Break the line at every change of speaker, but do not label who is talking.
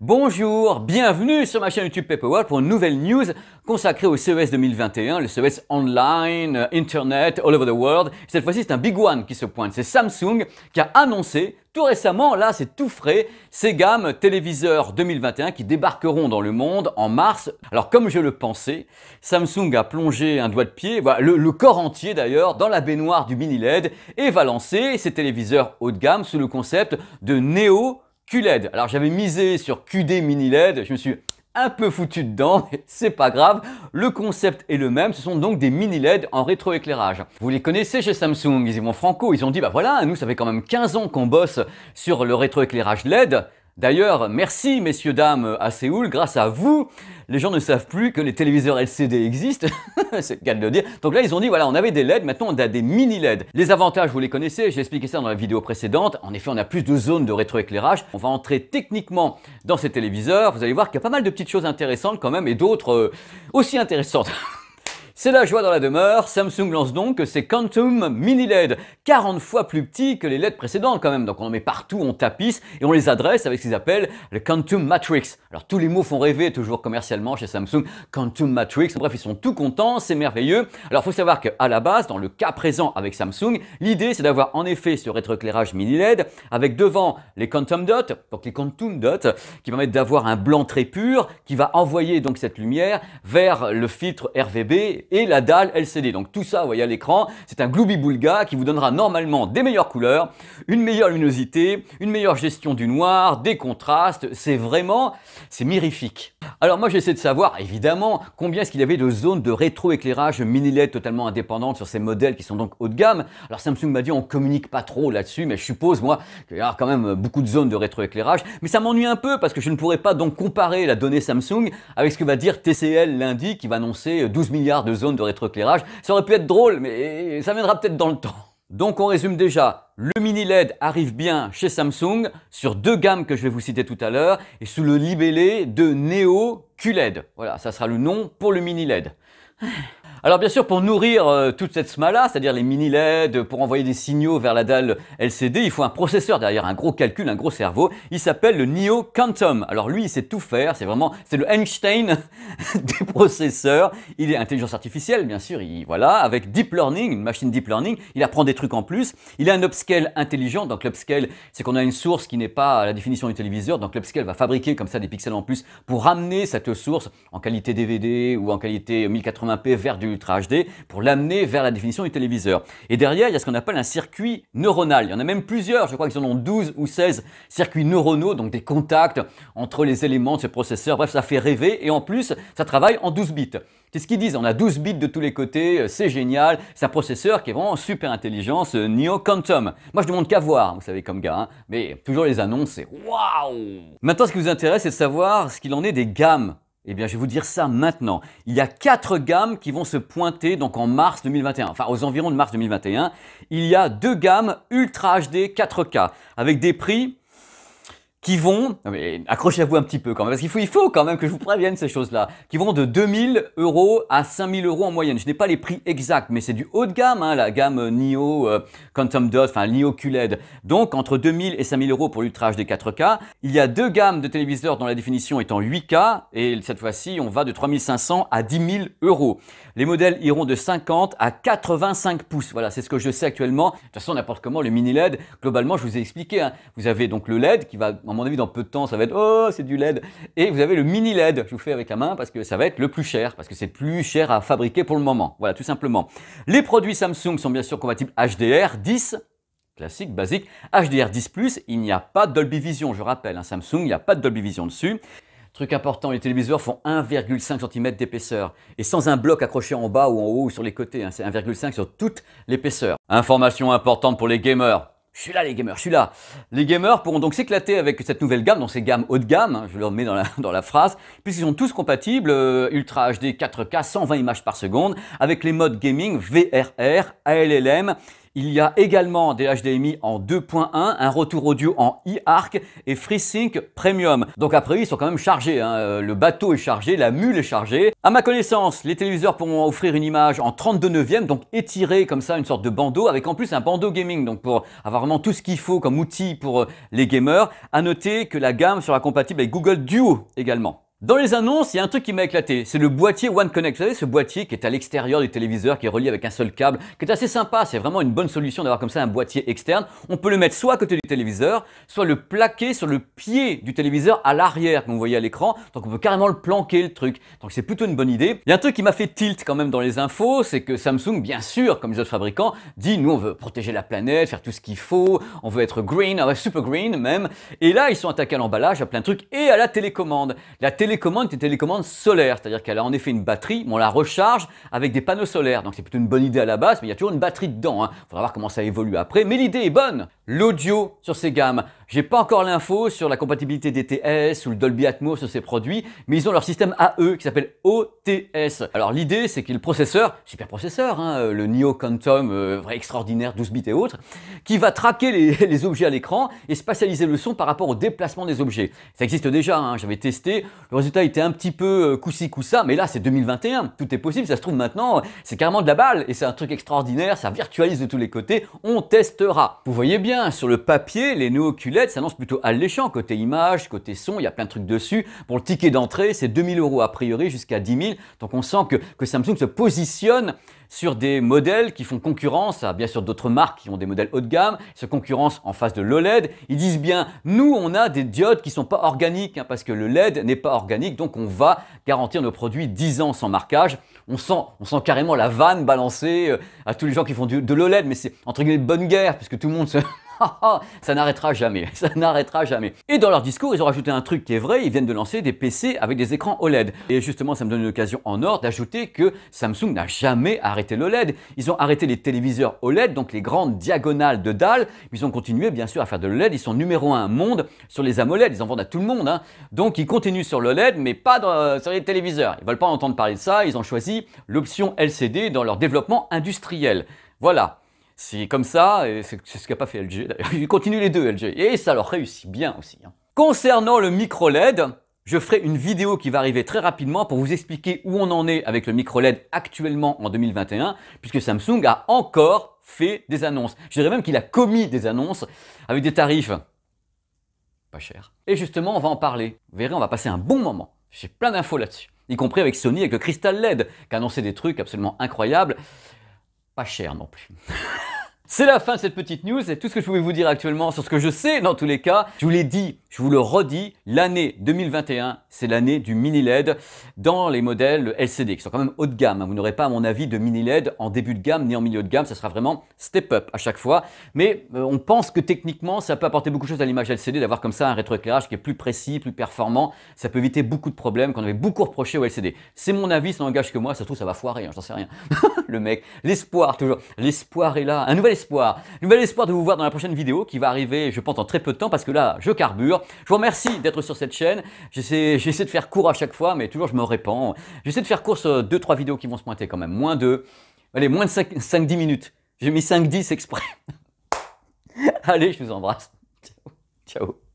Bonjour, bienvenue sur ma chaîne YouTube Paperworld pour une nouvelle news consacrée au CES 2021, le CES Online, Internet, All Over the World. Cette fois-ci, c'est un big one qui se pointe. C'est Samsung qui a annoncé tout récemment, là c'est tout frais, ces gammes téléviseurs 2021 qui débarqueront dans le monde en mars. Alors comme je le pensais, Samsung a plongé un doigt de pied, voilà, le corps entier d'ailleurs, dans la baignoire du mini LED et va lancer ces téléviseurs haut de gamme sous le concept de Neo QLED. Alors j'avais misé sur QD mini LED, je me suis un peu foutu dedans, mais c'est pas grave, le concept est le même, ce sont donc des mini LED en rétroéclairage. Vous les connaissez chez Samsung, ils y vont franco, ils ont dit bah voilà, nous ça fait quand même 15 ans qu'on bosse sur le rétroéclairage LED. D'ailleurs, merci messieurs dames à Séoul, grâce à vous, les gens ne savent plus que les téléviseurs LCD existent, c'est le cas de le dire. Donc là, ils ont dit, voilà, on avait des LED, maintenant on a des mini LED. Les avantages, vous les connaissez, j'ai expliqué ça dans la vidéo précédente. En effet, on a plus de zones de rétroéclairage. On va entrer techniquement dans ces téléviseurs. Vous allez voir qu'il y a pas mal de petites choses intéressantes quand même et d'autres aussi intéressantes. C'est la joie dans la demeure, Samsung lance donc ces Quantum Mini LED, 40 fois plus petits que les LED précédents quand même. Donc on en met partout, on tapisse et on les adresse avec ce qu'ils appellent le Quantum Matrix. Alors tous les mots font rêver toujours commercialement chez Samsung, Quantum Matrix, bref ils sont tout contents, c'est merveilleux. Alors il faut savoir qu'à la base, dans le cas présent avec Samsung, l'idée c'est d'avoir en effet ce rétroéclairage mini LED avec devant les Quantum Dots, donc les Quantum Dots qui permettent d'avoir un blanc très pur qui va envoyer donc cette lumière vers le filtre RVB et la dalle LCD. Donc tout ça, vous voyez à l'écran, c'est un gloubi-boulga qui vous donnera normalement des meilleures couleurs, une meilleure luminosité, une meilleure gestion du noir, des contrastes. C'est mirifique. Alors moi j'essaie de savoir évidemment combien est-ce qu'il y avait de zones de rétroéclairage mini LED totalement indépendantes sur ces modèles qui sont donc haut de gamme. Alors Samsung m'a dit on communique pas trop là-dessus, mais je suppose moi qu'il y a quand même beaucoup de zones de rétroéclairage. Mais ça m'ennuie un peu parce que je ne pourrais pas donc comparer la donnée Samsung avec ce que va dire TCL lundi qui va annoncer 12 milliards de zones de rétroéclairage. Ça aurait pu être drôle, mais ça viendra peut-être dans le temps. Donc on résume déjà, le mini LED arrive bien chez Samsung sur deux gammes que je vais vous citer tout à l'heure et sous le libellé de Neo QLED. Voilà, ça sera le nom pour le mini LED. Alors bien sûr, pour nourrir toute cette SMA-là, c'est-à-dire les mini LED, pour envoyer des signaux vers la dalle LCD, il faut un processeur derrière, un gros calcul, un gros cerveau. Il s'appelle le Neo Quantum. Alors lui, il sait tout faire, c'est le Einstein des processeurs. Il est intelligence artificielle, bien sûr, voilà, avec Deep Learning, une machine Deep Learning, il apprend des trucs en plus. Il a un upscale intelligent, donc l'upscale, c'est qu'on a une source qui n'est pas à la définition du téléviseur, donc l'upscale va fabriquer comme ça des pixels en plus pour ramener cette source en qualité DVD ou en qualité 1080p vers du Ultra HD pour l'amener vers la définition du téléviseur. Et derrière, il y a ce qu'on appelle un circuit neuronal. Il y en a même plusieurs, je crois qu'ils en ont 12 ou 16 circuits neuronaux, donc des contacts entre les éléments de ce processeur. Bref, ça fait rêver et en plus, ça travaille en 12 bits. C'est ce qu'ils disent, on a 12 bits de tous les côtés, c'est génial. C'est un processeur qui est vraiment super intelligent, ce Neo Quantum. Moi, je ne demande qu'à voir, vous savez, comme gars, hein, mais toujours les annonces, c'est waouh! Maintenant, ce qui vous intéresse, c'est de savoir ce qu'il en est des gammes. Eh bien, je vais vous dire ça maintenant. Il y a 4 gammes qui vont se pointer donc en mars 2021, enfin aux environs de mars 2021. Il y a 2 gammes Ultra HD 4K avec des prix qui vont, accrochez-vous un petit peu quand même, parce qu'il faut quand même que je vous prévienne ces choses-là, qui vont de 2000 € à 5000 € en moyenne. Je n'ai pas les prix exacts, mais c'est du haut de gamme, hein, la gamme Neo Quantum Dot, enfin Neo QLED. Donc entre 2000 et 5000 € pour l'Ultra HD 4K. Il y a 2 gammes de téléviseurs dont la définition est en 8K, et cette fois-ci, on va de 3500 à 10 000 €. Les modèles iront de 50 à 85 pouces. Voilà, c'est ce que je sais actuellement. De toute façon, n'importe comment, le mini LED, globalement, je vous ai expliqué. Hein. Vous avez donc le LED qui va, à mon avis, dans peu de temps, ça va être « Oh, c'est du LED ». Et vous avez le mini LED, je vous fais avec la main parce que ça va être le plus cher, parce que c'est plus cher à fabriquer pour le moment. Voilà, tout simplement. Les produits Samsung sont bien sûr compatibles HDR10, classique, basique. HDR10+, il n'y a pas de Dolby Vision, je rappelle. Hein, Samsung, il n'y a pas de Dolby Vision dessus. Truc important, les téléviseurs font 1,5 cm d'épaisseur et sans un bloc accroché en bas ou en haut ou sur les côtés, hein, c'est 1,5 sur toute l'épaisseur. Information importante pour les gamers. Je suis là les gamers, je suis là. Les gamers pourront donc s'éclater avec cette nouvelle gamme, donc ces gammes haut de gamme, hein, je le remets dans la phrase, puisqu'ils sont tous compatibles, Ultra HD 4K, 120 images par seconde, avec les modes gaming, VRR, ALLM Il y a également des HDMI en 2.1, un retour audio en e-arc et FreeSync Premium. Donc après, ils sont quand même chargés, hein. Le bateau est chargé, la mule est chargée. À ma connaissance, les téléviseurs pourront offrir une image en 32/9, donc étirée comme ça, une sorte de bandeau, avec en plus un bandeau gaming, donc pour avoir vraiment tout ce qu'il faut comme outil pour les gamers. À noter que la gamme sera compatible avec Google Duo également. Dans les annonces, il y a un truc qui m'a éclaté, c'est le boîtier One Connect. Vous savez, ce boîtier qui est à l'extérieur du téléviseur, qui est relié avec un seul câble, qui est assez sympa. C'est vraiment une bonne solution d'avoir comme ça un boîtier externe. On peut le mettre soit à côté du téléviseur, soit le plaquer sur le pied du téléviseur à l'arrière, comme vous voyez à l'écran. Donc on peut carrément le planquer, le truc. Donc c'est plutôt une bonne idée. Il y a un truc qui m'a fait tilt quand même dans les infos, c'est que Samsung, bien sûr, comme les autres fabricants, dit nous on veut protéger la planète, faire tout ce qu'il faut, on veut être green, super green même. Et là, ils sont attaqués à l'emballage, à plein de trucs, et à la télécommande. La télécommande est une télécommande solaire, c'est-à-dire qu'elle a en effet une batterie, mais on la recharge avec des panneaux solaires. Donc c'est plutôt une bonne idée à la base, mais il y a toujours une batterie dedans. Il faudra voir comment ça évolue après, mais l'idée est bonne. L'audio sur ces gammes. J'ai pas encore l'info sur la compatibilité DTS ou le Dolby Atmos sur ces produits, mais ils ont leur système AE qui s'appelle OTS. Alors l'idée, c'est que le processeur, super processeur, hein, le Neo Quantum, vrai extraordinaire, 12 bits et autres, qui va traquer les objets à l'écran et spatialiser le son par rapport au déplacement des objets. Ça existe déjà, hein, j'avais testé, le résultat était un petit peu coup-ci coup-ça, mais là c'est 2021, tout est possible, ça se trouve maintenant, c'est carrément de la balle et c'est un truc extraordinaire, ça virtualise de tous les côtés, on testera. Vous voyez bien, sur le papier, les Neo QLED s'annonce plutôt alléchant, côté image, côté son, il y a plein de trucs dessus. Pour le ticket d'entrée, c'est 2000 € a priori jusqu'à 10 000. Donc on sent que Samsung se positionne sur des modèles qui font concurrence à bien sûr d'autres marques qui ont des modèles haut de gamme, se concurrence en face de l'OLED. Ils disent bien, nous on a des diodes qui sont pas organiques, hein, parce que le LED n'est pas organique, donc on va garantir nos produits 10 ans sans marquage. On sent carrément la vanne balancée à tous les gens qui font de l'OLED, mais c'est entre guillemets de bonne guerre, puisque tout le monde se... ça n'arrêtera jamais, ça n'arrêtera jamais. Et dans leur discours, ils ont rajouté un truc qui est vrai, ils viennent de lancer des PC avec des écrans OLED. Et justement, ça me donne une occasion en or d'ajouter que Samsung n'a jamais arrêté l'OLED. Ils ont arrêté les téléviseurs OLED, donc les grandes diagonales de dalles, mais ils ont continué bien sûr à faire de l'OLED. Ils sont numéro 1 monde sur les AMOLED, ils en vendent à tout le monde, hein. Donc ils continuent sur l'OLED, mais pas sur les téléviseurs. Ils ne veulent pas entendre parler de ça, ils ont choisi l'option LCD dans leur développement industriel. Voilà. C'est comme ça, et c'est ce qu'a pas fait LG d'ailleurs. Ils continuent les deux LG, et ça leur réussit bien aussi, hein. Concernant le micro LED, je ferai une vidéo qui va arriver très rapidement pour vous expliquer où on en est avec le micro LED actuellement en 2021, puisque Samsung a encore fait des annonces. Je dirais même qu'il a commis des annonces avec des tarifs pas chers. Et justement, on va en parler. Vous verrez, on va passer un bon moment. J'ai plein d'infos là-dessus, y compris avec Sony, avec le Crystal LED, qui a annoncé des trucs absolument incroyables. Pas cher non plus. C'est la fin de cette petite news, c'est tout ce que je pouvais vous dire actuellement sur ce que je sais dans tous les cas. Je vous l'ai dit, je vous le redis, l'année 2021, c'est l'année du mini LED dans les modèles LCD qui sont quand même haut de gamme. Vous n'aurez pas à mon avis de mini LED en début de gamme ni en milieu de gamme, ça sera vraiment step up à chaque fois. Mais on pense que techniquement ça peut apporter beaucoup de choses à l'image LCD d'avoir comme ça un rétroéclairage qui est plus précis, plus performant. Ça peut éviter beaucoup de problèmes qu'on avait beaucoup reproché au LCD. C'est mon avis, ça n'engage que moi, ça se trouve ça va foirer, hein, j'en sais rien. Le mec, l'espoir toujours, l'espoir est là, un nouvel espoir de vous voir dans la prochaine vidéo qui va arriver, je pense, en très peu de temps parce que là, je carbure. Je vous remercie d'être sur cette chaîne. J'essaie de faire court à chaque fois, mais toujours je me répands. J'essaie de faire court sur 2-3 vidéos qui vont se pointer quand même. Moins de 5-10 minutes. J'ai mis 5-10 exprès. Allez, je vous embrasse. Ciao. Ciao.